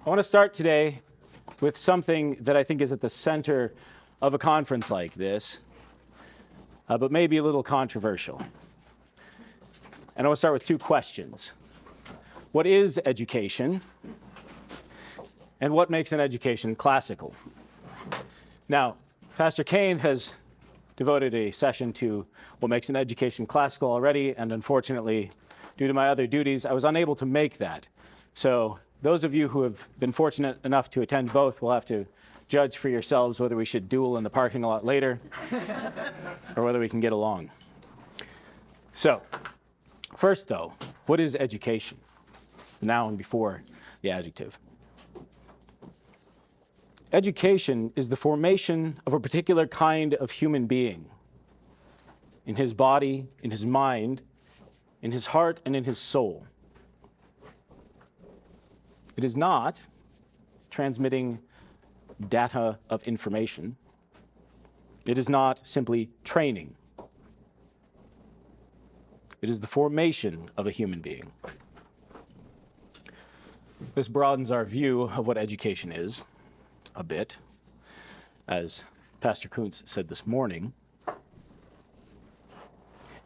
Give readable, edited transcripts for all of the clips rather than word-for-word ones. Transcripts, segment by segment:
I want to start today with something that I think is at the center of a conference like this, but maybe a little controversial. And I want to start with two questions. What is education? And what makes an education classical? Now, Pastor Kane has devoted a session to what makes an education classical already, and unfortunately, due to my other duties, I was unable to make that. So those of you who have been fortunate enough to attend both will have to judge for yourselves whether we should duel in the parking lot later or whether we can get along. So, first though, what is education? The noun before the adjective. Education is the formation of a particular kind of human being in his body, in his mind, in his heart, and in his soul. It is not transmitting data of information. It is not simply training. It is the formation of a human being. This broadens our view of what education is a bit. As Pastor Kuntz said this morning,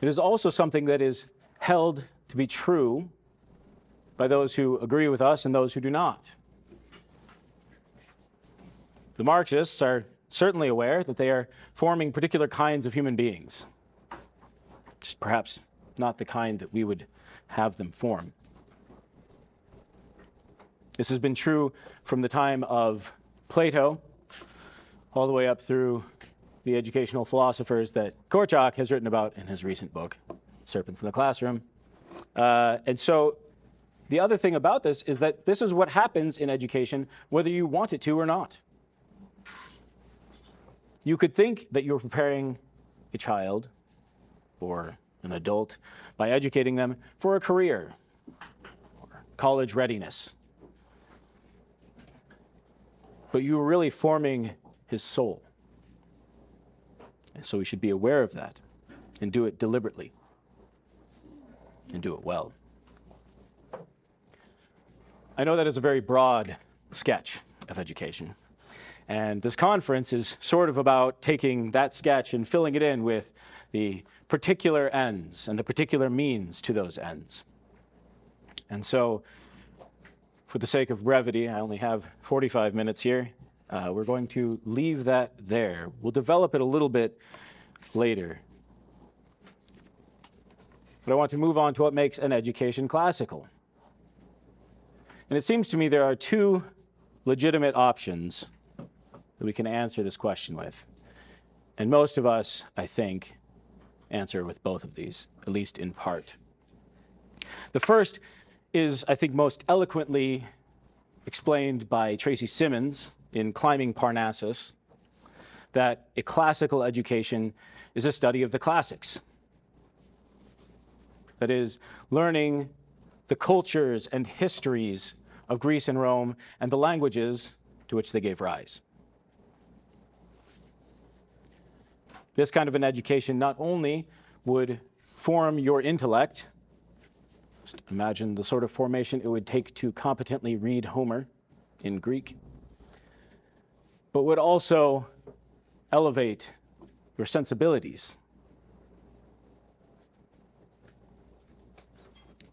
it is also something that is held to be true by those who agree with us and those who do not. The Marxists are certainly aware that they are forming particular kinds of human beings, just perhaps not the kind that we would have them form. This has been true from the time of Plato all the way up through the educational philosophers that Korczak has written about in his recent book, Serpents in the Classroom. And so the other thing about this is that this is what happens in education, whether you want it to or not. You could think that you're preparing a child or an adult by educating them for a career or college readiness. But you are really forming his soul. And so we should be aware of that and do it deliberately and do it well. I know that is a very broad sketch of education. And this conference is sort of about taking that sketch and filling it in with the particular ends and the particular means to those ends. And so, for the sake of brevity, I only have 45 minutes here. We're going to leave that there. We'll develop it a little bit later. But I want to move on to what makes an education classical. And it seems to me there are two legitimate options that we can answer this question with. And most of us, I think, answer with both of these, at least in part. The first is, I think, most eloquently explained by Tracy Simmons in Climbing Parnassus, that a classical education is a study of the classics. That is, learning the cultures and histories of Greece and Rome and the languages to which they gave rise. This kind of an education not only would form your intellect, just imagine the sort of formation it would take to competently read Homer in Greek, but would also elevate your sensibilities.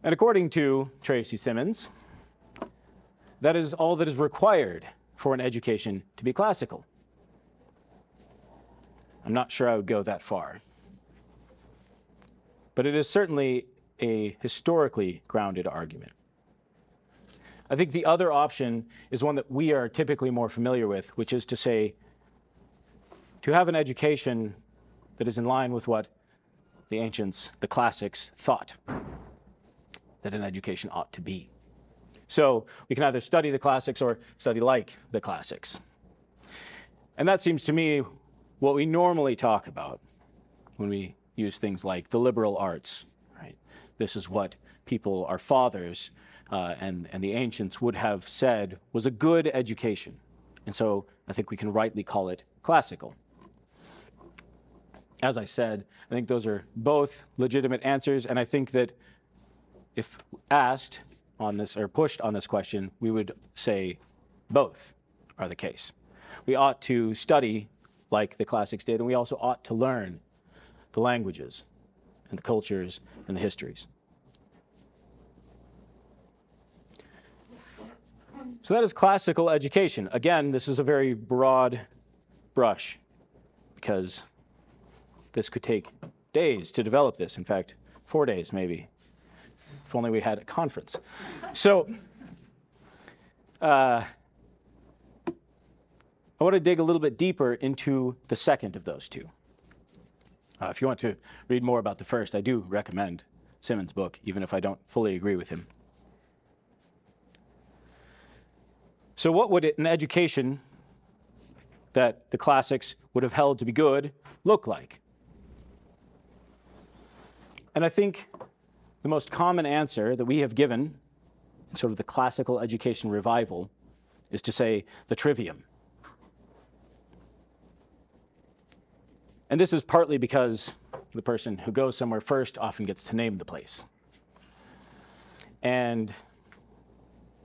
And according to Tracy Simmons, that is all that is required for an education to be classical. I'm not sure I would go that far. But it is certainly a historically grounded argument. I think the other option is one that we are typically more familiar with, which is to say, to have an education that is in line with what the ancients, the classics, thought that an education ought to be. So we can either study the classics or study like the classics. And that seems to me what we normally talk about when we use things like the liberal arts, right? This is what people, our fathers, and the ancients would have said was a good education. And so I think we can rightly call it classical. As I said, I think those are both legitimate answers, and I think that if asked on this or pushed on this question, we would say Both are the case. We ought to study like the classics did, and we also ought to learn the languages and the cultures and the histories. So that is classical education. Again, this is a very broad brush because this could take days to develop this. In fact, 4 days maybe, if only we had a conference. So I want to dig a little bit deeper into the second of those two. If you want to read more about the first, I do recommend Simmons' book, even if I don't fully agree with him. So what would an education that the classics would have held to be good look like? And I think the most common answer that we have given in sort of the classical education revival is to say the Trivium. And this is partly because the person who goes somewhere first often gets to name the place. And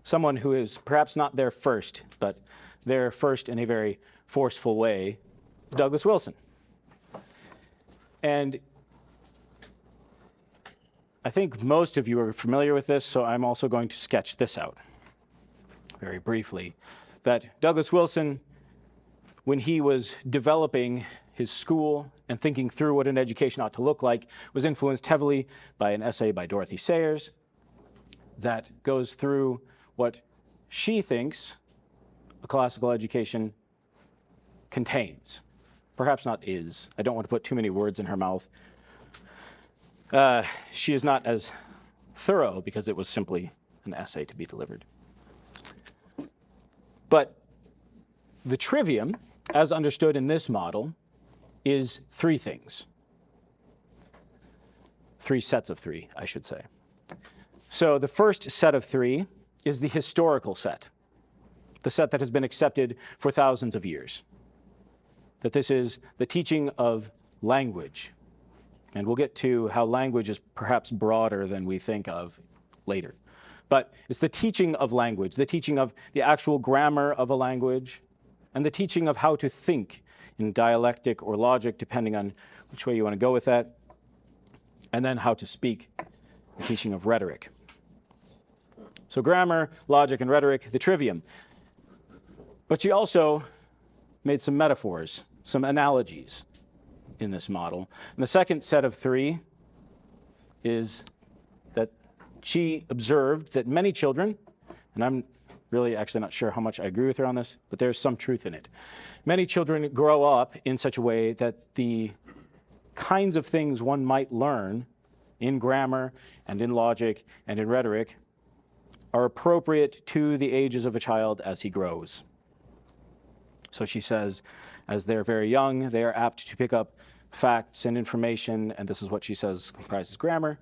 someone who is perhaps not there first, but there first in a very forceful way, Douglas Wilson. And I think most of you are familiar with this, so I'm also going to sketch this out very briefly. That Douglas Wilson, when he was developing his school and thinking through what an education ought to look like, was influenced heavily by an essay by Dorothy Sayers that goes through what she thinks a classical education contains. Perhaps not is. I don't want to put too many words in her mouth. She is not as thorough because it was simply an essay to be delivered. But the Trivium, as understood in this model, is three things. Three sets of three, I should say. So the first set of three is the historical set, the set that has been accepted for thousands of years. That this is the teaching of language. And we'll get to how language is perhaps broader than we think of later. But it's the teaching of language, the teaching of the actual grammar of a language, and the teaching of how to think in dialectic or logic, depending on which way you want to go with that, and then how to speak, the teaching of rhetoric. So grammar, logic, and rhetoric, the Trivium. But she also made some metaphors, some analogies in this model. And the second set of three is that she observed that many children, and I'm really actually not sure how much I agree with her on this, but there's some truth in it. Many children grow up in such a way that the kinds of things one might learn in grammar and in logic and in rhetoric are appropriate to the ages of a child as he grows. So she says, as they're very young, they are apt to pick up facts and information, and this is what she says comprises grammar.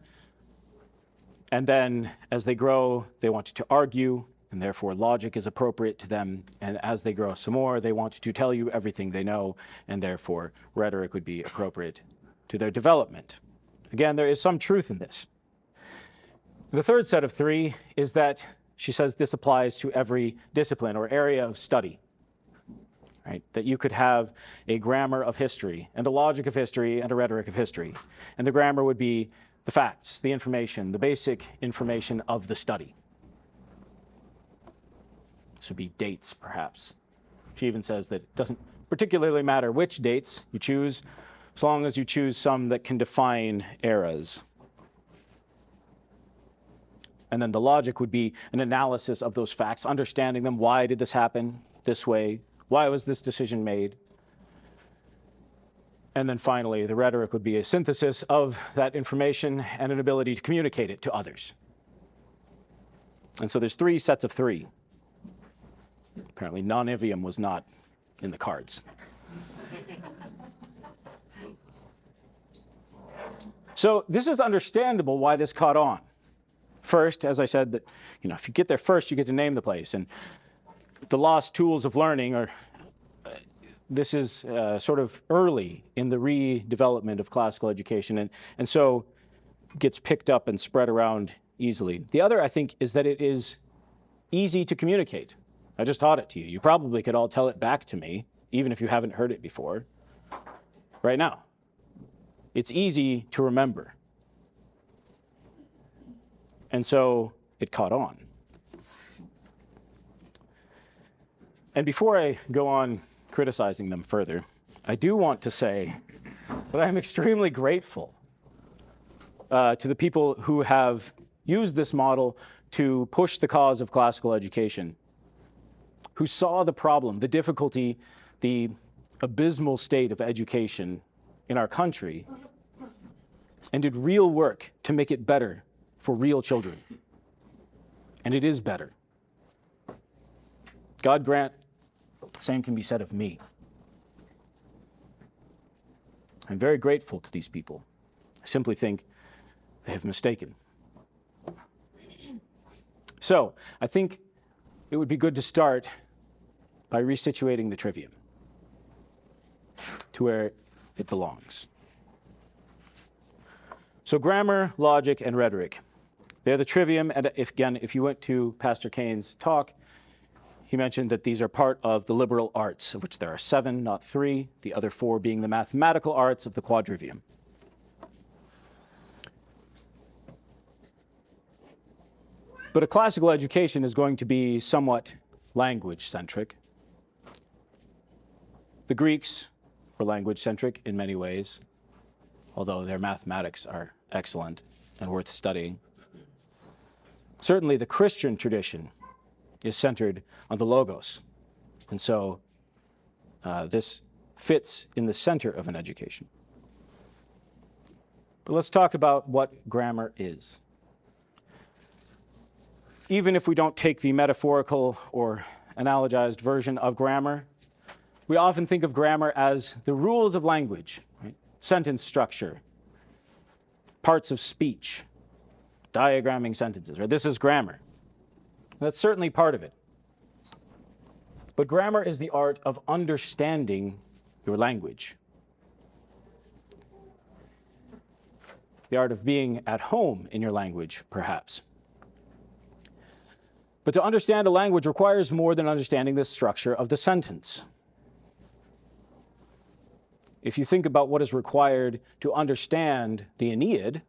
And then as they grow, they want to argue, and therefore logic is appropriate to them. And as they grow some more, they want to tell you everything they know, and therefore rhetoric would be appropriate to their development. Again, there is some truth in this. The third set of three is that she says this applies to every discipline or area of study. Right? That you could have a grammar of history, and a logic of history, and a rhetoric of history. And the grammar would be the facts, the information, the basic information of the study. This would be dates, perhaps. She even says that it doesn't particularly matter which dates you choose, as long as you choose some that can define eras. And then the logic would be an analysis of those facts, understanding them. Why did this happen this way? Why was this decision made? And then finally, the rhetoric would be a synthesis of that information and an ability to communicate it to others. And so there's three sets of three. Apparently, non-ivium was not in the cards. So this is understandable why this caught on. First, as I said, that if you get there first, you get to name the place. And the lost tools of learning are, this is sort of early in the redevelopment of classical education, and so gets picked up and spread around easily. The other, I think, is that it is easy to communicate. I just taught it to you. You probably could all tell it back to me, even if you haven't heard it before, right now. It's easy to remember. And so it caught on. And before I go on criticizing them further, I do want to say that I'm extremely grateful to the people who have used this model to push the cause of classical education, who saw the problem, the difficulty, the abysmal state of education in our country, and did real work to make it better for real children. And it is better. God grant the same can be said of me. I'm very grateful to these people. I simply think they have mistaken. So, I think it would be good to start by resituating the trivium to where it belongs. So grammar, logic, and rhetoric. They're the trivium, and if you went to Pastor Kane's talk, he mentioned that these are part of the liberal arts, of which there are 7, not 3, the other 4 being the mathematical arts of the quadrivium. But a classical education is going to be somewhat language-centric. The Greeks were language-centric in many ways, although their mathematics are excellent and worth studying. Certainly the Christian tradition is centered on the Logos, and so this fits in the center of an education. But let's talk about what grammar is. Even if we don't take the metaphorical or analogized version of grammar, we often think of grammar as the rules of language, right? Sentence structure, parts of speech, diagramming sentences, right? This is grammar. That's certainly part of it. But grammar is the art of understanding your language. The art of being at home in your language, perhaps. But to understand a language requires more than understanding the structure of the sentence. If you think about what is required to understand the Aeneid,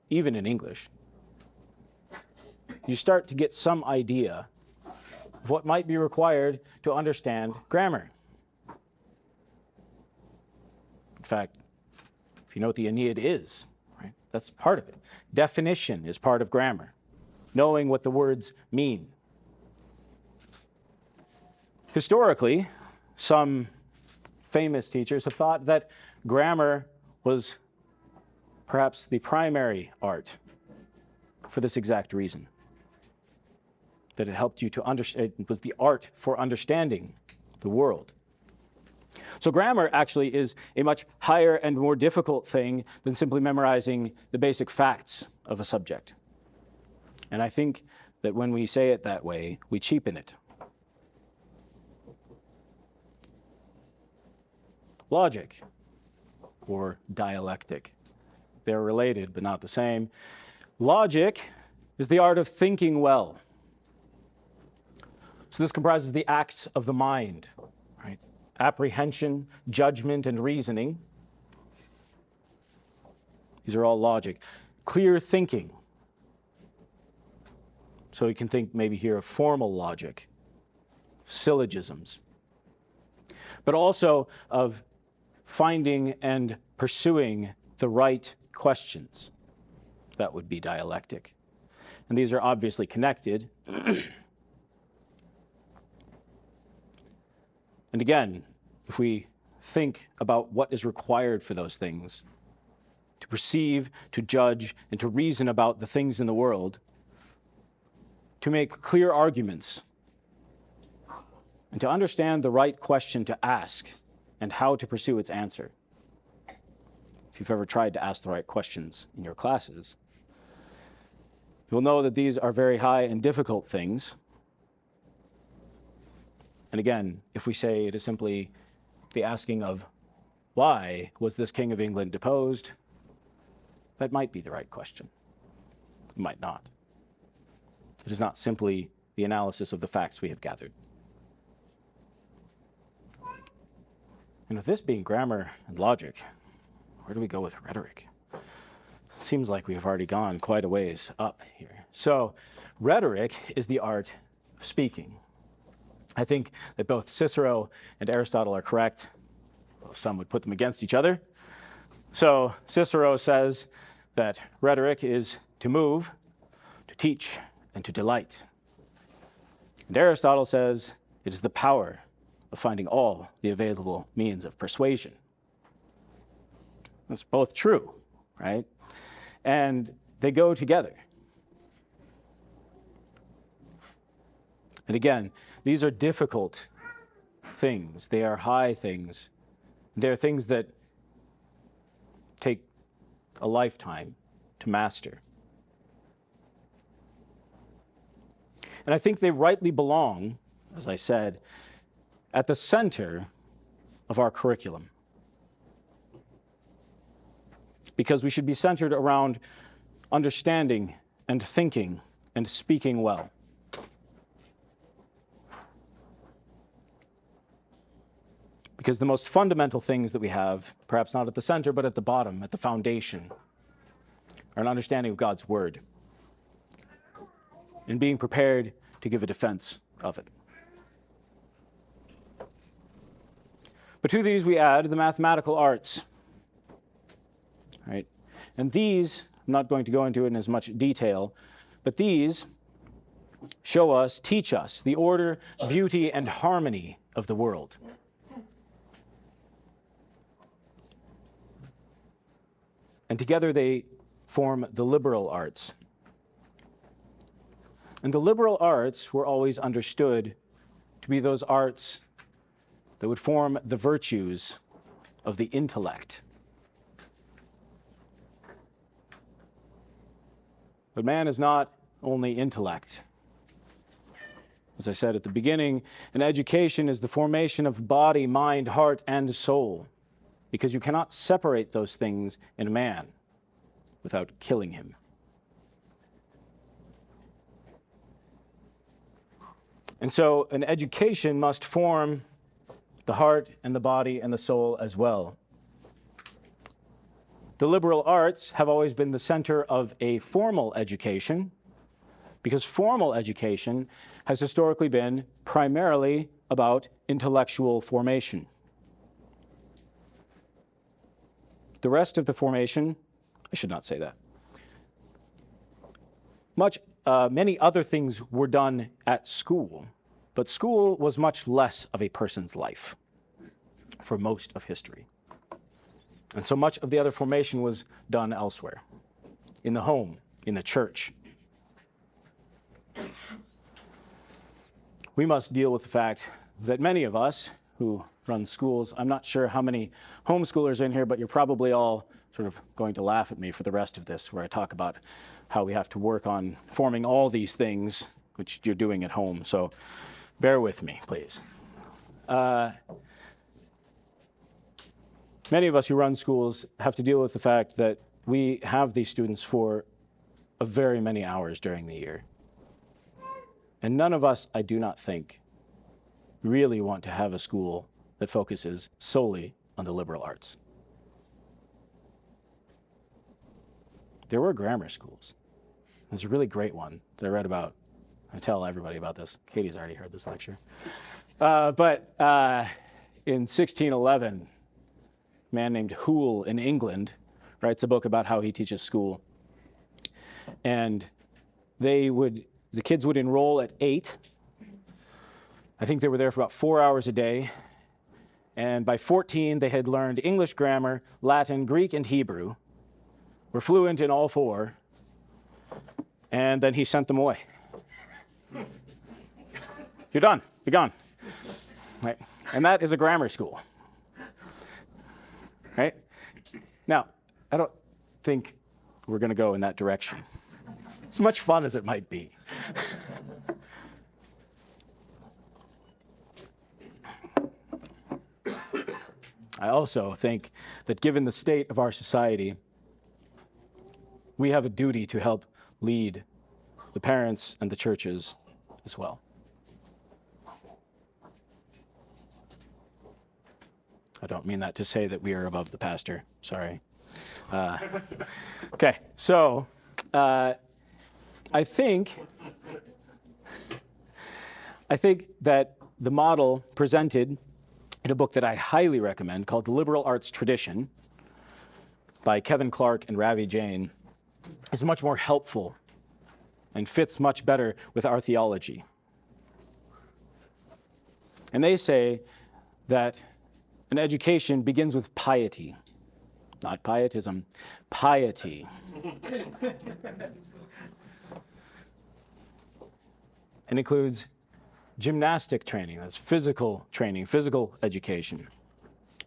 even in English, you start to get some idea of what might be required to understand grammar. In fact, if you know what the Aeneid is, right, that's part of it. Definition is part of grammar, knowing what the words mean. Historically, some famous teachers have thought that grammar was perhaps the primary art for this exact reason. That it helped you to understand, it was the art for understanding the world. So grammar actually is a much higher and more difficult thing than simply memorizing the basic facts of a subject. And I think that when we say it that way, we cheapen it. Logic, or dialectic. They're related, but not the same. Logic is the art of thinking well. So this comprises the acts of the mind, right? Apprehension, judgment, and reasoning. These are all logic. Clear thinking. So you can think maybe here of formal logic, syllogisms, but also of finding and pursuing the right questions. That would be dialectic. And these are obviously connected. And again, if we think about what is required for those things, to perceive, to judge, and to reason about the things in the world, to make clear arguments, and to understand the right question to ask and how to pursue its answer. If you've ever tried to ask the right questions in your classes, you'll know that these are very high and difficult things. And again, if we say it is simply the asking of why was this King of England deposed, that might be the right question. It might not. It is not simply the analysis of the facts we have gathered. And with this being grammar and logic, where do we go with rhetoric? Seems like we've already gone quite a ways up here. So rhetoric is the art of speaking. I think that both Cicero and Aristotle are correct. Well, some would put them against each other. So Cicero says that rhetoric is to move, to teach, and to delight. And Aristotle says it is the power of finding all the available means of persuasion. That's both true, right? And they go together. And again, these are difficult things. They are high things. They're things that take a lifetime to master. And I think they rightly belong, as I said, at the center of our curriculum. Because we should be centered around understanding and thinking and speaking well. Because the most fundamental things that we have, perhaps not at the center, but at the bottom, at the foundation, are an understanding of God's Word and being prepared to give a defense of it. But to these we add the mathematical arts. Right? And these, I'm not going to go into it in as much detail, but these show us, teach us the order, beauty, and harmony of the world. And together they form the liberal arts. And the liberal arts were always understood to be those arts that would form the virtues of the intellect. But man is not only intellect. As I said at the beginning, an education is the formation of body, mind, heart, and soul, because you cannot separate those things in a man without killing him. And so an education must form the heart and the body and the soul as well. The liberal arts have always been the center of a formal education, because formal education has historically been primarily about intellectual formation. The rest of the formation, I should not say that. Many other things were done at school, but school was much less of a person's life for most of history. And so much of the other formation was done elsewhere, in the home, in the church. We must deal with the fact that many of us who run schools, I'm not sure how many homeschoolers are in here, but you're probably all sort of going to laugh at me for the rest of this, where I talk about how we have to work on forming all these things, which you're doing at home. So bear with me, please. Many of us who run schools have to deal with the fact that we have these students for very many hours during the year. And none of us, I do not think, really want to have a school that focuses solely on the liberal arts. There were grammar schools. There's a really great one that I read about. I tell everybody about this. Katie's already heard this lecture. But in 1611, a man named Hoole in England writes a book about how he teaches school. And the kids would enroll at 8. I think they were there for about 4 hours a day. And by 14, they had learned English grammar, Latin, Greek, and Hebrew, were fluent in all 4, and then he sent them away. You're done. Be gone. Right? And that is a grammar school. Right? Now, I don't think we're going to go in that direction. As much fun as it might be. I also think that given the state of our society, we have a duty to help lead the parents and the churches as well. I don't mean that to say that we are above the pastor. Sorry. Okay, so I think that the model presented in a book that I highly recommend called The Liberal Arts Tradition by Kevin Clark and Ravi Jain is much more helpful and fits much better with our theology. And they say that an education begins with piety, not pietism, piety. And includes gymnastic training, that's physical training, physical education.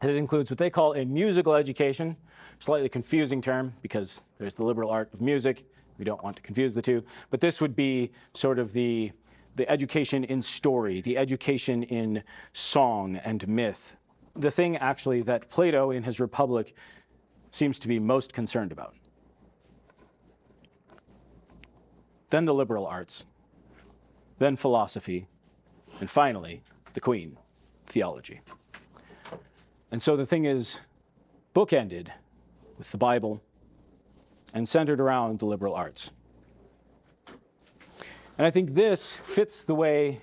And it includes what they call a musical education, slightly confusing term because there's the liberal art of music. We don't want to confuse the two, but this would be sort of the education in story, the education in song and myth, the thing actually that Plato in his Republic seems to be most concerned about. Then the liberal arts, then philosophy, and finally, the queen, theology. And so the thing is bookended with the Bible and centered around the liberal arts. And I think this fits the way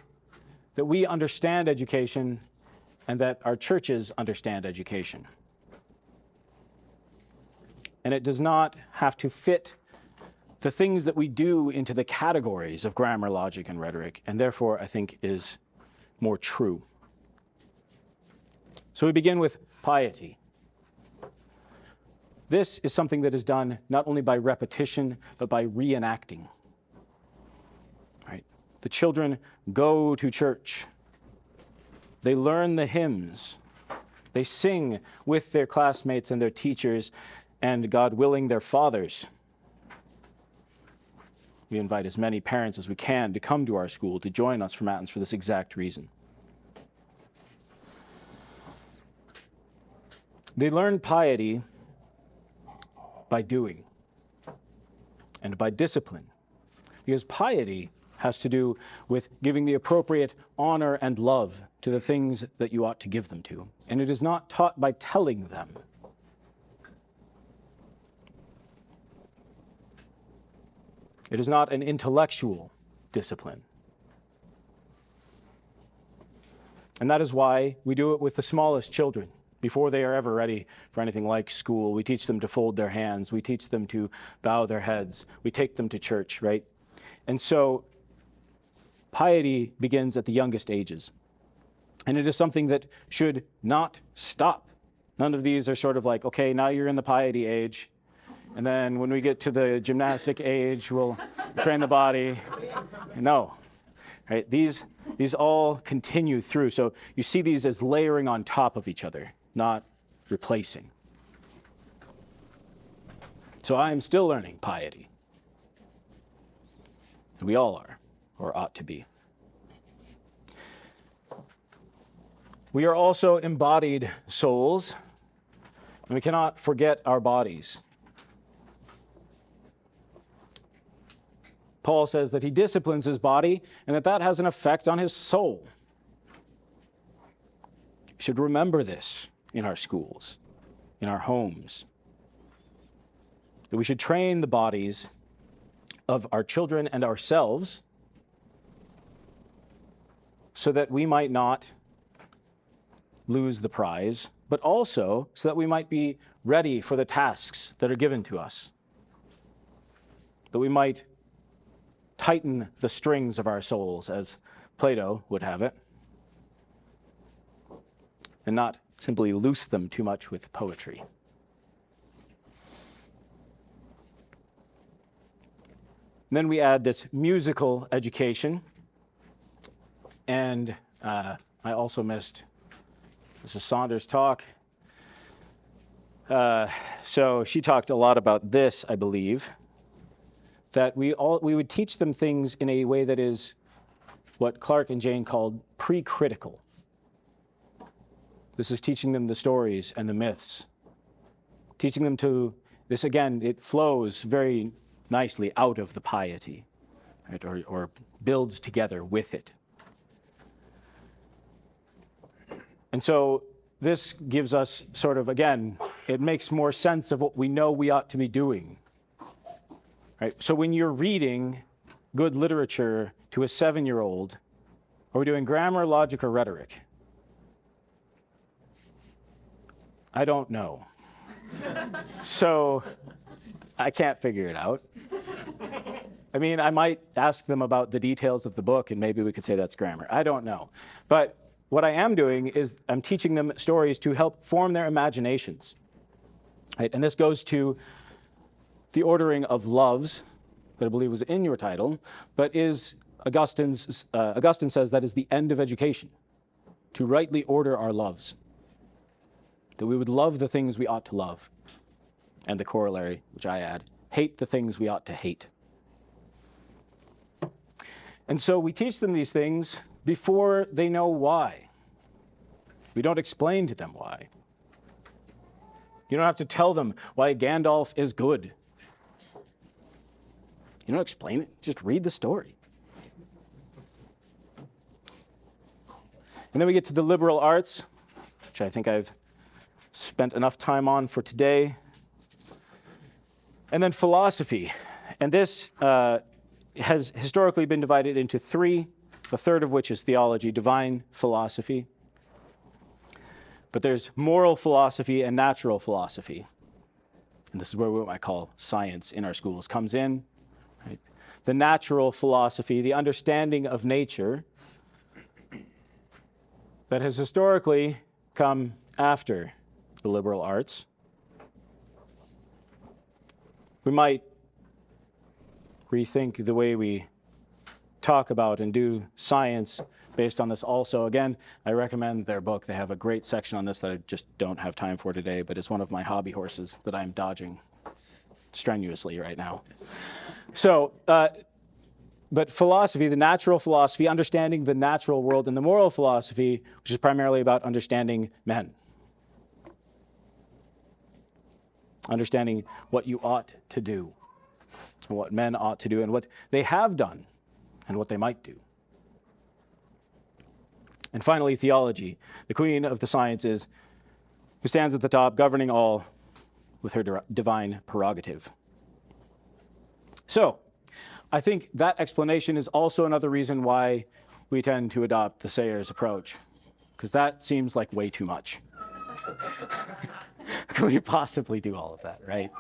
that we understand education and that our churches understand education. And it does not have to fit the things that we do into the categories of grammar, logic, and rhetoric, and therefore I think is more true. So we begin with piety. This is something that is done not only by repetition, but by reenacting. Right? The children go to church. They learn the hymns. They sing with their classmates and their teachers, and God willing, their fathers. We invite as many parents as we can to come to our school to join us for Matins for this exact reason. They learn piety by doing and by discipline, because piety has to do with giving the appropriate honor and love to the things that you ought to give them to, and it is not taught by telling them. It is not an intellectual discipline. And that is why we do it with the smallest children. Before they are ever ready for anything like school, we teach them to fold their hands. We teach them to bow their heads. We take them to church, right? And so piety begins at the youngest ages. And it is something that should not stop. None of these are sort of like, okay, now you're in the piety age. And then when we get to the gymnastic age, we'll train the body. No, right? These all continue through. So you see these as layering on top of each other, not replacing. So I am still learning piety. We all are, or ought to be. We are also embodied souls, and we cannot forget our bodies. Paul says that he disciplines his body and that has an effect on his soul. We should remember this in our schools, in our homes. That we should train the bodies of our children and ourselves so that we might not lose the prize, but also so that we might be ready for the tasks that are given to us. That we might tighten the strings of our souls, as Plato would have it, and not simply loose them too much with poetry. And then we add this musical education, and I also missed Mrs. Saunders' talk. So she talked a lot about this, I believe, that we would teach them things in a way that is what Clark and Jane called pre-critical. This is teaching them the stories and the myths. Teaching them to, this again, it flows very nicely out of the piety. right, or builds together with it. And so this gives us sort of, again, it makes more sense of what we know we ought to be doing. Right? So when you're reading good literature to a 7-year-old, are we doing grammar, logic, or rhetoric? I don't know. So I can't figure it out. I mean, I might ask them about the details of the book, and maybe we could say that's grammar. I don't know. But what I am doing is I'm teaching them stories to help form their imaginations. Right? And this goes to the ordering of loves that I believe was in your title, but is Augustine says that is the end of education, to rightly order our loves, that we would love the things we ought to love, and the corollary, which I add, hate the things we ought to hate. And so we teach them these things before they know why. We don't explain to them why. You don't have to tell them why Gandalf is good. You don't explain it, just read the story. And then we get to the liberal arts, which I think I've spent enough time on for today. And then philosophy. And this has historically been divided into three, the third of which is theology, divine philosophy. But there's moral philosophy and natural philosophy. And this is where what I call science in our schools comes in. Right? The natural philosophy, the understanding of nature, that has historically come after the liberal arts. We might rethink the way we talk about and do science based on this also. Again, I recommend their book. They have a great section on this that I just don't have time for today, but it's one of my hobby horses that I'm dodging strenuously right now. So, but philosophy, the natural philosophy, understanding the natural world, and the moral philosophy, which is primarily about understanding men. Understanding what you ought to do, and what men ought to do, and what they have done, and what they might do. And finally, theology, the queen of the sciences, who stands at the top, governing all with her divine prerogative. So, I think that explanation is also another reason why we tend to adopt the Sayers approach, because that seems like way too much. Can we possibly do all of that, right?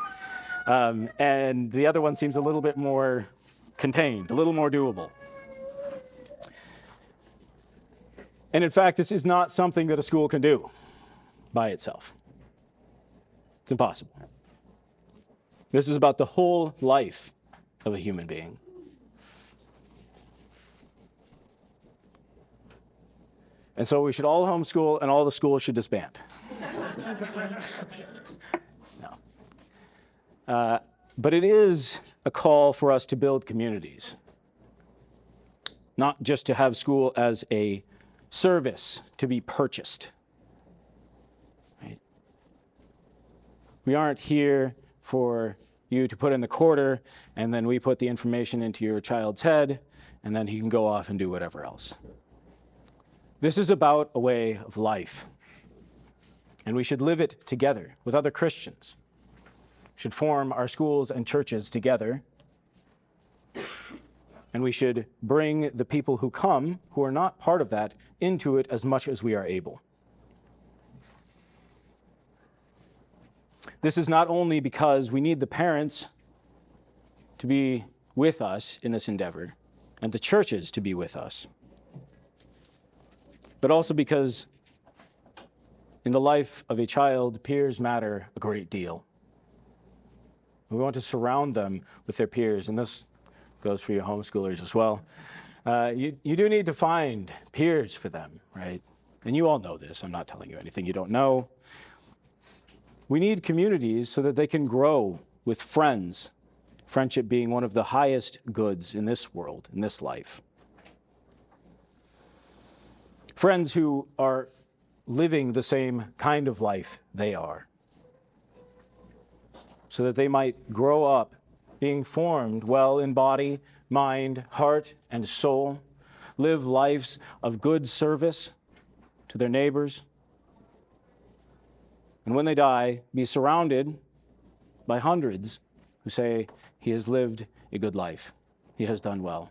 And the other one seems a little bit more contained, a little more doable. And in fact, this is not something that a school can do by itself. It's impossible. This is about the whole life of a human being. And so we should all homeschool and all the schools should disband. No. But it is a call for us to build communities, not just to have school as a service to be purchased. Right? We aren't here for you to put in the quarter and then we put the information into your child's head and then he can go off and do whatever else. This is about a way of life. And we should live it together with other Christians. We should form our schools and churches together. And we should bring the people who come, who are not part of that, into it as much as we are able. This is not only because we need the parents to be with us in this endeavor, and the churches to be with us, but also because in the life of a child, peers matter a great deal. We want to surround them with their peers, and this goes for your homeschoolers as well. You do need to find peers for them, right? And you all know this. I'm not telling you anything you don't know. We need communities so that they can grow with friends, friendship being one of the highest goods in this world, in this life. Friends who are living the same kind of life they are, so that they might grow up being formed well in body, mind, heart, and soul, live lives of good service to their neighbors, and when they die, be surrounded by hundreds who say, he has lived a good life, he has done well,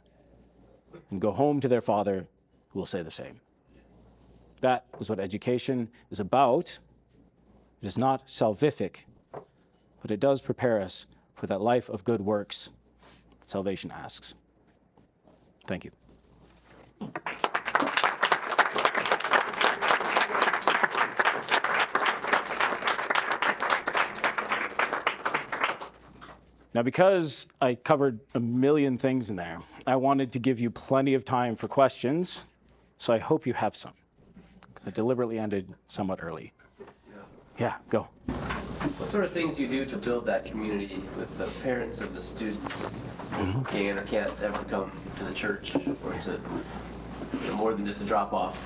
and go home to their Father who will say the same. That is what education is about. It is not salvific, but it does prepare us for that life of good works that salvation asks. Thank you. Now, because I covered a million things in there, I wanted to give you plenty of time for questions, so I hope you have some, because I deliberately ended somewhat early. Yeah, go. What sort of things do you do to build that community with the parents of the students who can or can't ever come to the church, or to more than just a drop-off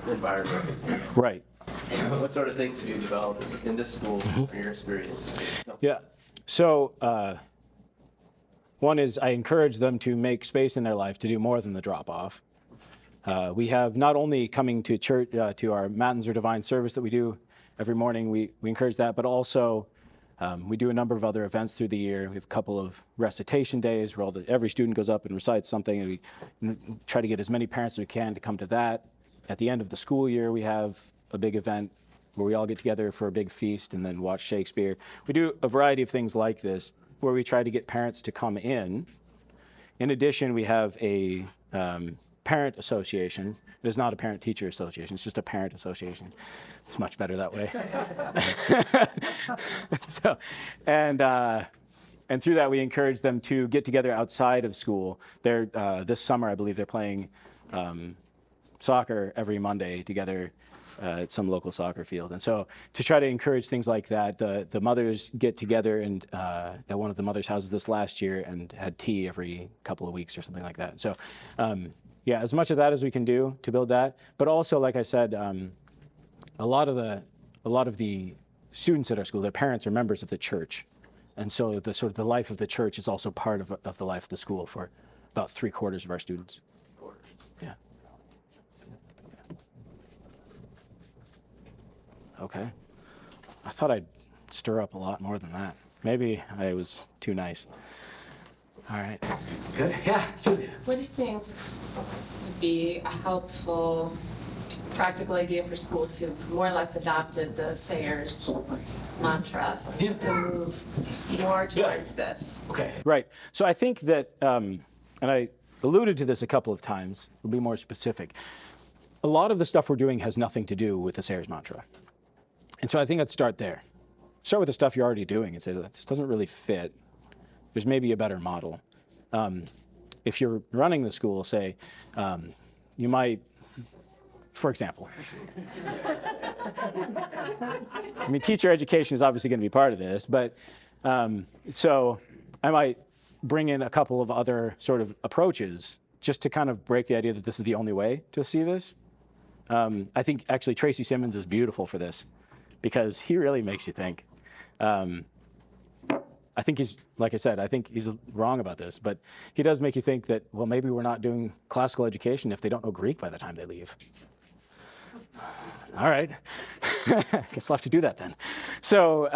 environment? Right. What sort of things have you developed in this school from your experience? Yeah. So one is I encourage them to make space in their life to do more than the drop-off. We have not only coming to church, to our Matins or Divine Service that we do every morning, we encourage that, but also we do a number of other events through the year. We have a couple of recitation days where every student goes up and recites something, and we try to get as many parents as we can to come to that. At the end of the school year, we have a big event where we all get together for a big feast and then watch Shakespeare. We do a variety of things like this where we try to get parents to come in. In addition, we have a parent association. It is not a parent-teacher association. It's just a parent association. It's much better that way. And through that, we encourage them to get together outside of school. This summer, I believe, they're playing soccer every Monday together at some local soccer field. And so to try to encourage things like that, the mothers get together and at one of the mothers' houses this last year and had tea every couple of weeks or something like that. So yeah, as much of that as we can do to build that. But also, like I said, a lot of the students at our school, their parents are members of the church. And so the life of the church is also part of the life of the school for about 3/4 of our students. Yeah. Okay. I thought I'd stir up a lot more than that. Maybe I was too nice. All right. Good. Yeah, Julia. What do you think would be a helpful practical idea for schools who more or less adopted the Sayers mantra to move more towards this? Okay. Right. So I think that, and I alluded to this a couple of times, we'll be more specific. A lot of the stuff we're doing has nothing to do with the Sayers mantra. And so I think I'd start there. Start with the stuff you're already doing and say that this doesn't really fit. There's maybe a better model. If you're running the school, say, you might, for example, I mean, teacher education is obviously going to be part of this, but so I might bring in a couple of other sort of approaches just to kind of break the idea that this is the only way to see this. I think actually Tracy Simmons is beautiful for this because he really makes you think. I think he's, like I said, I think he's wrong about this, but he does make you think that, well, maybe we're not doing classical education if they don't know Greek by the time they leave. All right, guess we'll have to do that then. So,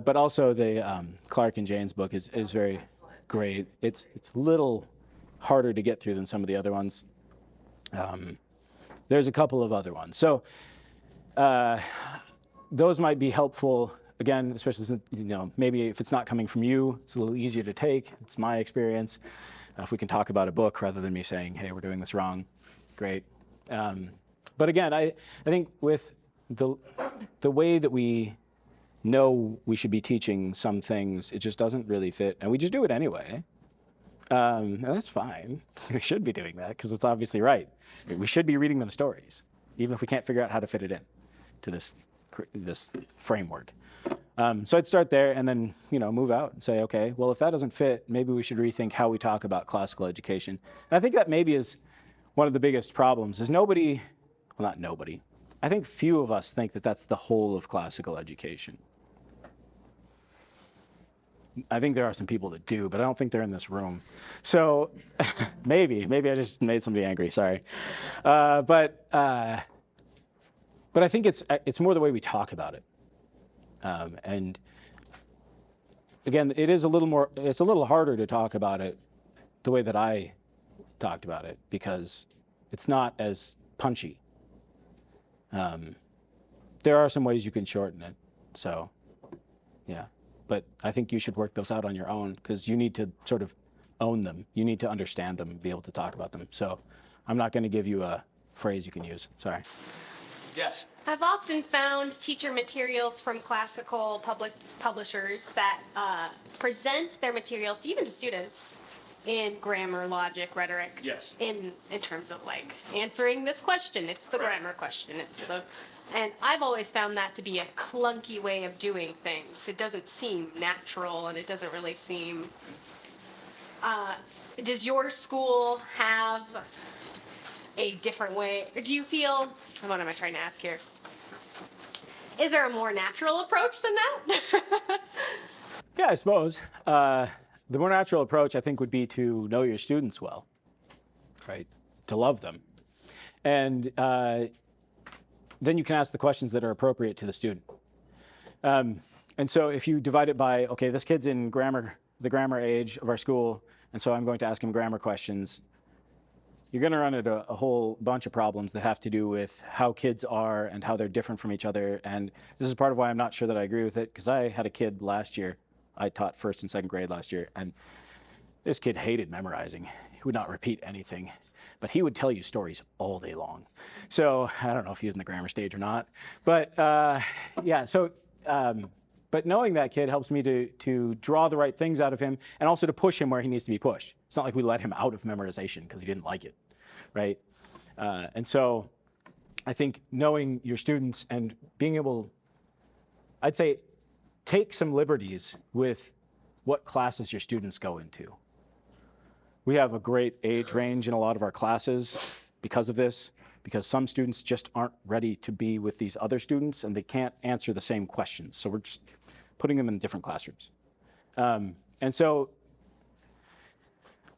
but also the Clark and Jane's book is very great. It's a little harder to get through than some of the other ones. There's a couple of other ones. So those might be helpful. Again, especially since, maybe if it's not coming from you, it's a little easier to take. It's my experience. If we can talk about a book rather than me saying, hey, we're doing this wrong, great. But again, I think with the way that we know we should be teaching some things, it just doesn't really fit. And we just do it anyway. And that's fine. We should be doing that because it's obviously right. We should be reading them stories, even if we can't figure out how to fit it in to this framework. So I'd start there and then, move out and say, okay, well, if that doesn't fit, maybe we should rethink how we talk about classical education. And I think that maybe is one of the biggest problems is not nobody. I think few of us think that that's the whole of classical education. I think there are some people that do, but I don't think they're in this room. So maybe I just made somebody angry. Sorry, but I think it's more the way we talk about it, and again, it's a little harder to talk about it the way that I talked about it because it's not as punchy. There are some ways you can shorten it, so yeah. But I think you should work those out on your own because you need to sort of own them. You need to understand them and be able to talk about them. So I'm not going to give you a phrase you can use. Sorry. Yes. I've often found teacher materials from classical public publishers that present their materials, even to students, in grammar, logic, rhetoric. Yes. In terms of like answering this question, it's the grammar question. And I've always found that to be a clunky way of doing things. It doesn't seem natural, and it doesn't really seem. Does your school have a different way, or do you feel? What am I trying to ask here? Is there a more natural approach than that? Yeah, I suppose. The more natural approach, I think, would be to know your students well, right? To love them. And then you can ask the questions that are appropriate to the student. And so if you divide it by, okay, this kid's in the grammar age of our school, and so I'm going to ask him grammar questions, you're going to run into a whole bunch of problems that have to do with how kids are and how they're different from each other. And this is part of why I'm not sure that I agree with it, because I had a kid last year. I taught first and second grade last year, and this kid hated memorizing. He would not repeat anything, but he would tell you stories all day long. So I don't know if he was in the grammar stage or not, but yeah. So, but knowing that kid helps me to draw the right things out of him, and also to push him where he needs to be pushed. It's not like we let him out of memorization because he didn't like it, right? And so, I think knowing your students and being able, I'd say, take some liberties with what classes your students go into. We have a great age range in a lot of our classes because of this, because some students just aren't ready to be with these other students and they can't answer the same questions. So we're just putting them in different classrooms. And so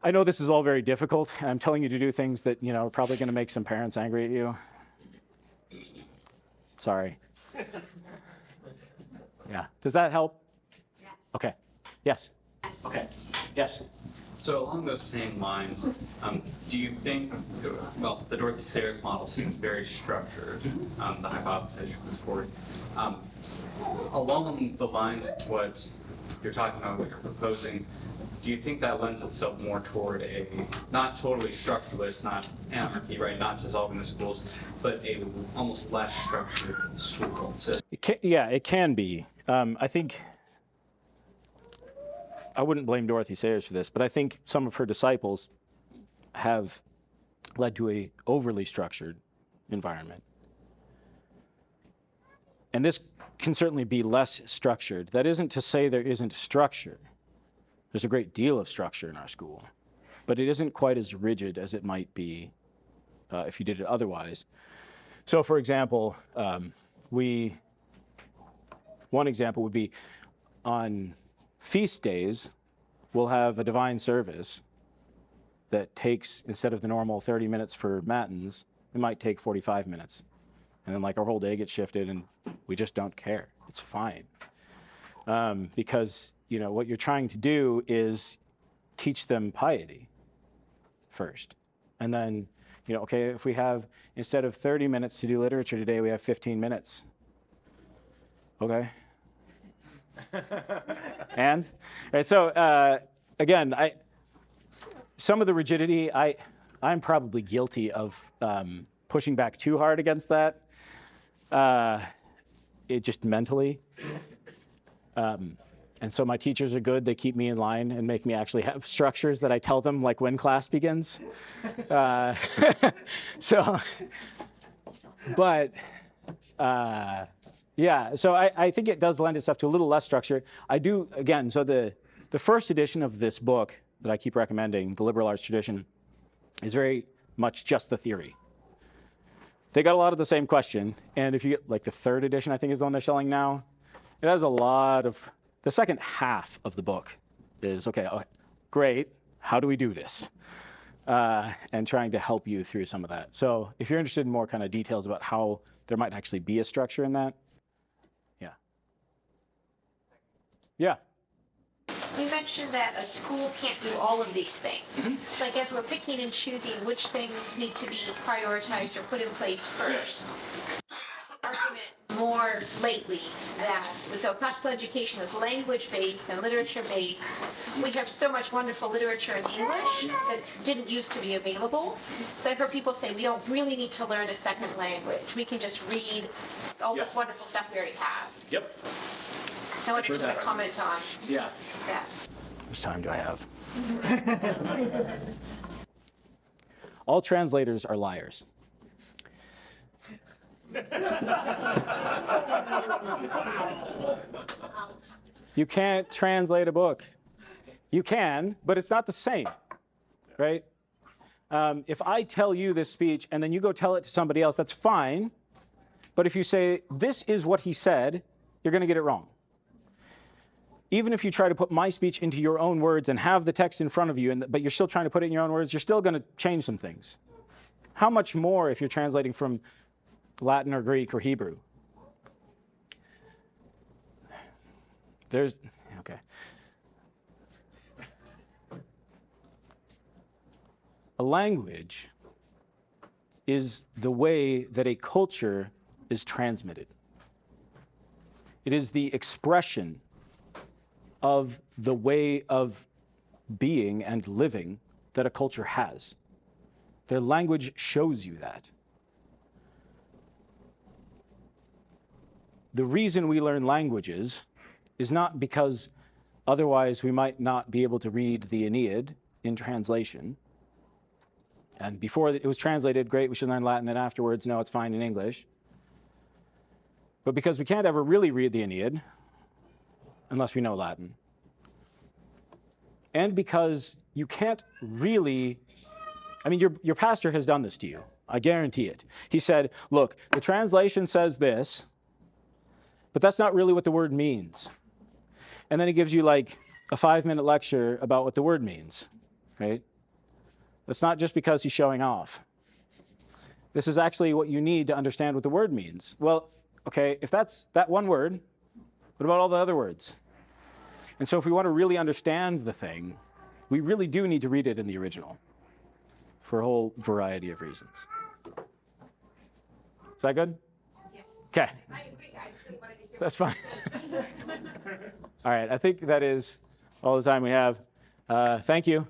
I know this is all very difficult, and I'm telling you to do things that, are probably going to make some parents angry at you. Sorry. Yeah. Does that help? Yes. Okay. Yes. Okay. Yes. So along those same lines, do you think, well, the Dorothy Sayers model seems very structured, the hypothesis was forward. Along the lines of what you're talking about, what you're proposing, do you think that lends itself more toward a, not totally structuralist, not anarchy, right, not dissolving the schools, but a almost less structured school system? It can be. I think, I wouldn't blame Dorothy Sayers for this, but I think some of her disciples have led to a overly structured environment. And this can certainly be less structured. That isn't to say there isn't structure. There's a great deal of structure in our school, but it isn't quite as rigid as it might be if you did it otherwise. So for example, one example would be on feast days, we'll have a divine service that takes, instead of the normal 30 minutes for matins, it might take 45 minutes. And then our whole day gets shifted and we just don't care. It's fine. Because, what you're trying to do is teach them piety first. And then, okay, if we have, instead of 30 minutes to do literature today, we have 15 minutes. Okay. And right, so again, some of the rigidity, I'm probably guilty of pushing back too hard against that. It just mentally. And so my teachers are good. They keep me in line and make me actually have structures that I tell them when class begins. So, but yeah, so I think it does lend itself to a little less structure. I do, again, so the first edition of this book that I keep recommending, The Liberal Arts Tradition, is very much just the theory. They got a lot of the same question, and if you get the third edition, I think is the one they're selling now, it has a lot of The second half of the book is, okay, great, how do we do this? And trying to help you through some of that. So if you're interested in more kind of details about how there might actually be a structure in that, yeah. Yeah. You mentioned that a school can't do all of these things. So I guess we're picking and choosing which things need to be prioritized or put in place first. Argument more lately that, so classical education is language-based and literature-based. We have so much wonderful literature in English that didn't used to be available. So I've heard people say we don't really need to learn a second language. We can just read all this wonderful stuff we already have. Yep. I wonder if you want to comment on Yeah. that. How much time do I have? All translators are liars. You can't translate a book. You can, but it's not the same, right? If I tell you this speech and then you go tell it to somebody else, that's fine. But if you say, this is what he said, you're going to get it wrong. Even if you try to put my speech into your own words and have the text in front of you, but you're still trying to put it in your own words, you're still going to change some things. How much more if you're translating from Latin or Greek or Hebrew? Okay. A language is the way that a culture is transmitted. It is the expression of the way of being and living that a culture has. Their language shows you that. The reason we learn languages is not because otherwise we might not be able to read the Aeneid in translation. And before it was translated, great, we should learn Latin, and afterwards, no, it's fine in English. But because we can't ever really read the Aeneid unless we know Latin. And because you can't really, I mean, your pastor has done this to you. I guarantee it. He said, look, the translation says this, but that's not really what the word means. And then he gives you like a 5-minute lecture about what the word means, right? That's not just because he's showing off. This is actually what you need to understand what the word means. Well, okay, if that's that one word, what about all the other words? And so if we want to really understand the thing, we really do need to read it in the original for a whole variety of reasons. Is that good? Yes. Okay. I agree. I really wanted to hear. That's fine. All right, I think that is all the time we have. Thank you.